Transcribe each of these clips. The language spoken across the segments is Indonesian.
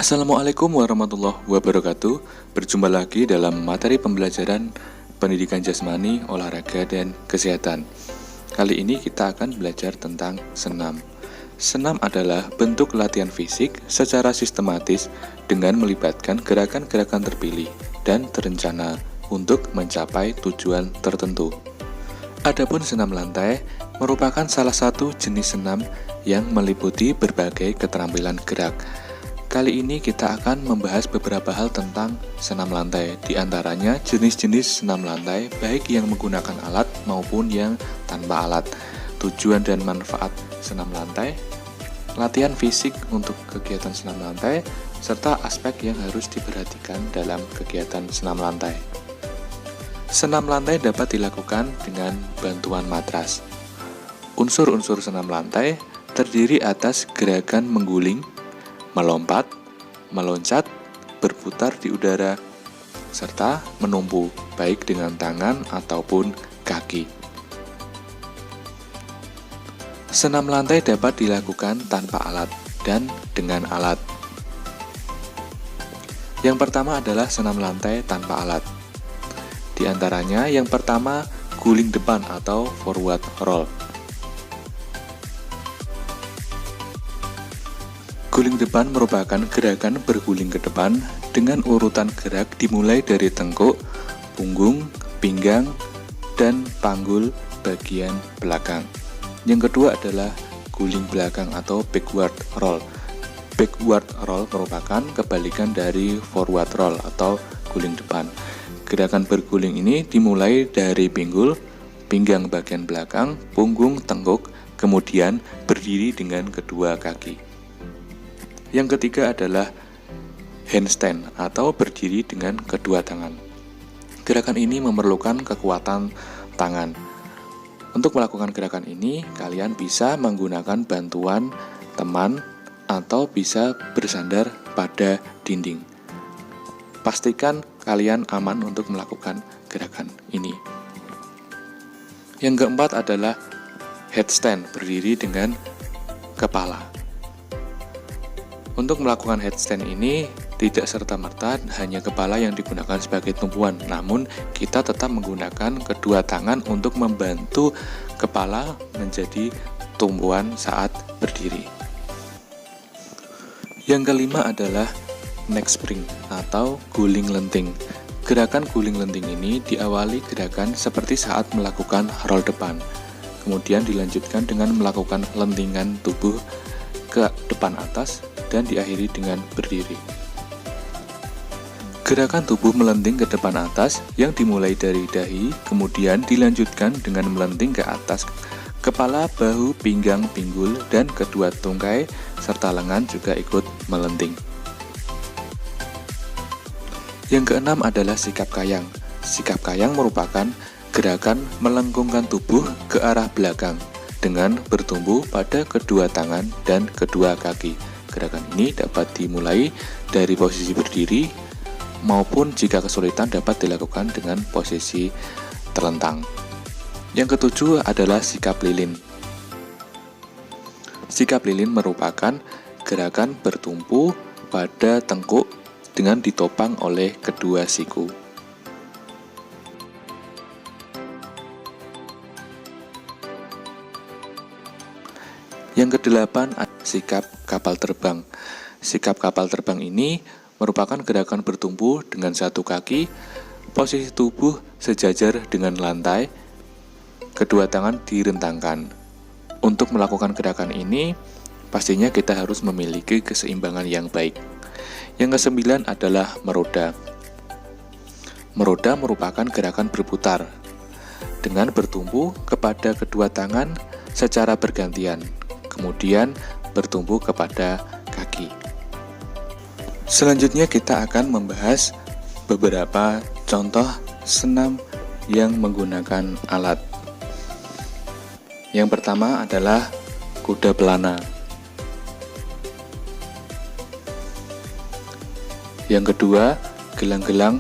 Assalamualaikum warahmatullahi wabarakatuh. Berjumpa lagi dalam materi pembelajaran pendidikan jasmani, olahraga, dan kesehatan. Kali ini kita akan belajar tentang senam. Senam adalah bentuk latihan fisik secara sistematis dengan melibatkan gerakan-gerakan terpilih dan terencana untuk mencapai tujuan tertentu. Adapun senam lantai merupakan salah satu jenis senam yang meliputi berbagai keterampilan gerak. Kali ini kita akan membahas beberapa hal tentang senam lantai, di antaranya jenis-jenis senam lantai baik yang menggunakan alat maupun yang tanpa alat, tujuan dan manfaat senam lantai, latihan fisik untuk kegiatan senam lantai, serta aspek yang harus diperhatikan dalam kegiatan senam lantai. Senam lantai dapat dilakukan dengan bantuan matras. Unsur-unsur senam lantai terdiri atas gerakan mengguling, melompat, meloncat, berputar di udara, serta menumpu, baik dengan tangan ataupun kaki. Senam lantai dapat dilakukan tanpa alat dan dengan alat. Yang pertama adalah senam lantai tanpa alat. Di antaranya yang pertama guling depan atau forward roll. Guling depan merupakan gerakan berguling ke depan dengan urutan gerak dimulai dari tengkuk, punggung, pinggang, dan panggul bagian belakang. Yang kedua adalah guling belakang atau backward roll. Backward roll merupakan kebalikan dari forward roll atau guling depan. Gerakan berguling ini dimulai dari pinggul, pinggang bagian belakang, punggung, tengkuk, kemudian berdiri dengan kedua kaki. Yang ketiga adalah handstand atau berdiri dengan kedua tangan. Gerakan ini memerlukan kekuatan tangan. Untuk melakukan gerakan ini, kalian bisa menggunakan bantuan teman atau bisa bersandar pada dinding. Pastikan kalian aman untuk melakukan gerakan ini. Yang keempat adalah headstand, berdiri dengan kepala. Untuk melakukan headstand ini, tidak serta-merta hanya kepala yang digunakan sebagai tumpuan, namun kita tetap menggunakan kedua tangan untuk membantu kepala menjadi tumpuan saat berdiri. Yang kelima adalah neck spring atau guling lenting. Gerakan guling lenting ini diawali gerakan seperti saat melakukan roll depan, kemudian dilanjutkan dengan melakukan lentingan tubuh ke depan atas, dan diakhiri dengan berdiri. Gerakan tubuh melenting ke depan atas yang dimulai dari dahi, kemudian dilanjutkan dengan melenting ke atas kepala, bahu, pinggang, pinggul, dan kedua tungkai, serta lengan juga ikut melenting. Yang keenam adalah sikap kayang. Sikap kayang merupakan gerakan melengkungkan tubuh ke arah belakang dengan bertumpu pada kedua tangan dan kedua kaki. Gerakan ini dapat dimulai dari posisi berdiri maupun jika kesulitan dapat dilakukan dengan posisi terlentang. Yang ketujuh adalah sikap lilin. Sikap lilin merupakan gerakan bertumpu pada tengkuk dengan ditopang oleh kedua siku. Yang kedelapan, sikap kapal terbang. Sikap kapal terbang ini merupakan gerakan bertumpu dengan satu kaki, posisi tubuh sejajar dengan lantai, kedua tangan direntangkan. Untuk melakukan gerakan ini, pastinya kita harus memiliki keseimbangan yang baik. Yang kesembilan adalah meroda. Meroda merupakan gerakan berputar dengan bertumpu kepada kedua tangan secara bergantian, kemudian bertumpu kepada kaki. Selanjutnya kita akan membahas beberapa contoh senam yang menggunakan alat. Yang pertama adalah kuda pelana. Yang kedua, gelang-gelang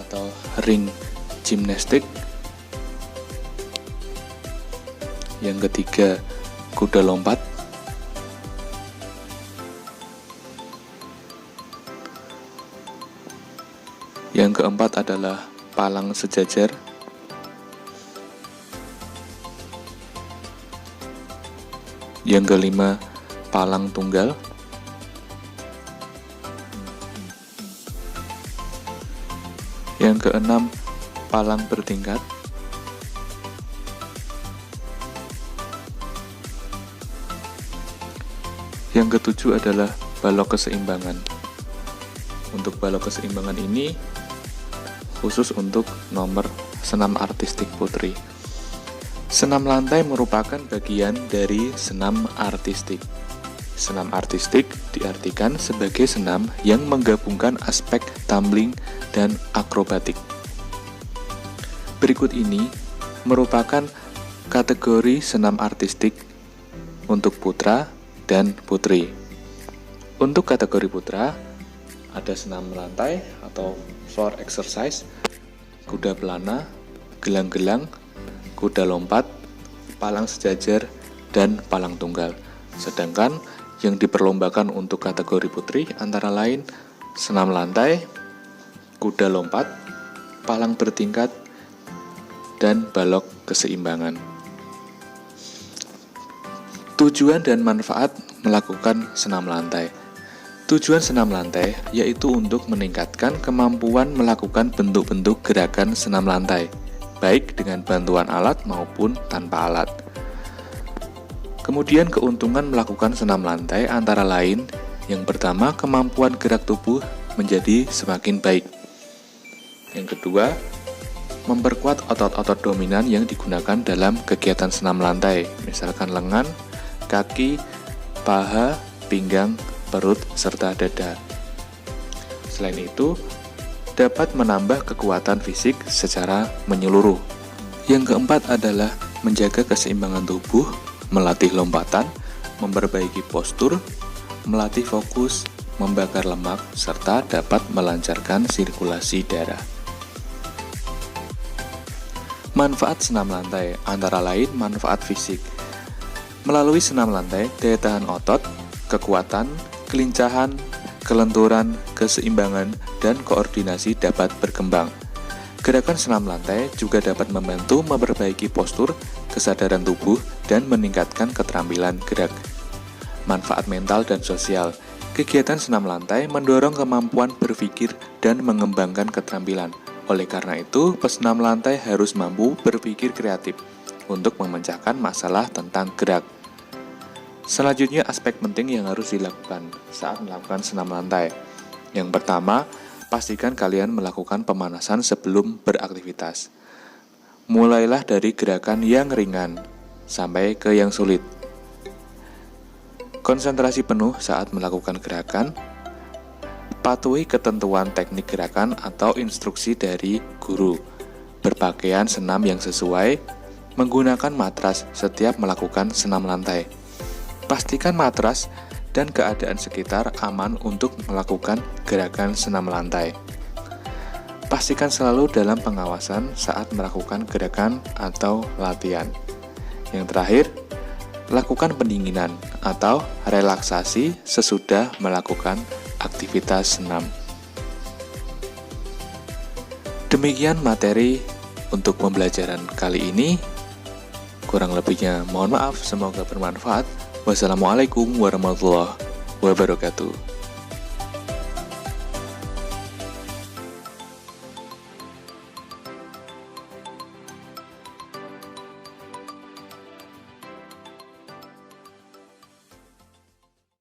atau ring gimnastik. Yang ketiga, kuda lompat. Yang keempat adalah palang sejajar. Yang kelima, palang tunggal. Yang keenam, palang bertingkat. Yang ketujuh adalah balok keseimbangan. Untuk balok keseimbangan ini khusus untuk nomor senam artistik putri. Senam lantai merupakan bagian dari senam artistik. Senam artistik diartikan sebagai senam yang menggabungkan aspek tumbling dan akrobatik. Berikut ini merupakan kategori senam artistik untuk putra dan putri. Untuk kategori putra, ada senam lantai atau floor exercise, kuda pelana, gelang-gelang, kuda lompat, palang sejajar, dan palang tunggal. Sedangkan yang diperlombakan untuk kategori putri antara lain senam lantai, kuda lompat, palang bertingkat, dan balok keseimbangan. Tujuan dan manfaat melakukan senam lantai. Tujuan senam lantai yaitu untuk meningkatkan kemampuan melakukan bentuk-bentuk gerakan senam lantai, baik dengan bantuan alat maupun tanpa alat. Kemudian keuntungan melakukan senam lantai antara lain, yang pertama, kemampuan gerak tubuh menjadi semakin baik. Yang kedua, memperkuat otot-otot dominan yang digunakan dalam kegiatan senam lantai, misalkan lengan, kaki, paha, pinggang, perut, serta dada. Selain itu, dapat menambah kekuatan fisik secara menyeluruh. Yang keempat adalah menjaga keseimbangan tubuh, melatih lompatan, memperbaiki postur, melatih fokus, membakar lemak, serta dapat melancarkan sirkulasi darah. Manfaat senam lantai antara lain manfaat fisik. Melalui senam lantai, daya tahan otot, kekuatan, kelincahan, kelenturan, keseimbangan, dan koordinasi dapat berkembang. Gerakan senam lantai juga dapat membantu memperbaiki postur, kesadaran tubuh, dan meningkatkan keterampilan gerak. Manfaat mental dan sosial. Kegiatan senam lantai mendorong kemampuan berpikir dan mengembangkan keterampilan. Oleh karena itu, pesenam lantai harus mampu berpikir kreatif untuk memecahkan masalah tentang gerak. Selanjutnya, aspek penting yang harus dilakukan saat melakukan senam lantai. Yang pertama, pastikan kalian melakukan pemanasan sebelum beraktivitas. Mulailah dari gerakan yang ringan sampai ke yang sulit. Konsentrasi penuh saat melakukan gerakan. Patuhi ketentuan teknik gerakan atau instruksi dari guru. Berpakaian senam yang sesuai. Menggunakan matras setiap melakukan senam lantai. Pastikan matras dan keadaan sekitar aman untuk melakukan gerakan senam lantai. Pastikan selalu dalam pengawasan saat melakukan gerakan atau latihan. Yang terakhir, lakukan pendinginan atau relaksasi sesudah melakukan aktivitas senam. Demikian materi untuk pembelajaran kali ini. Kurang lebihnya mohon maaf, semoga bermanfaat. Wassalamualaikum warahmatullahi wabarakatuh.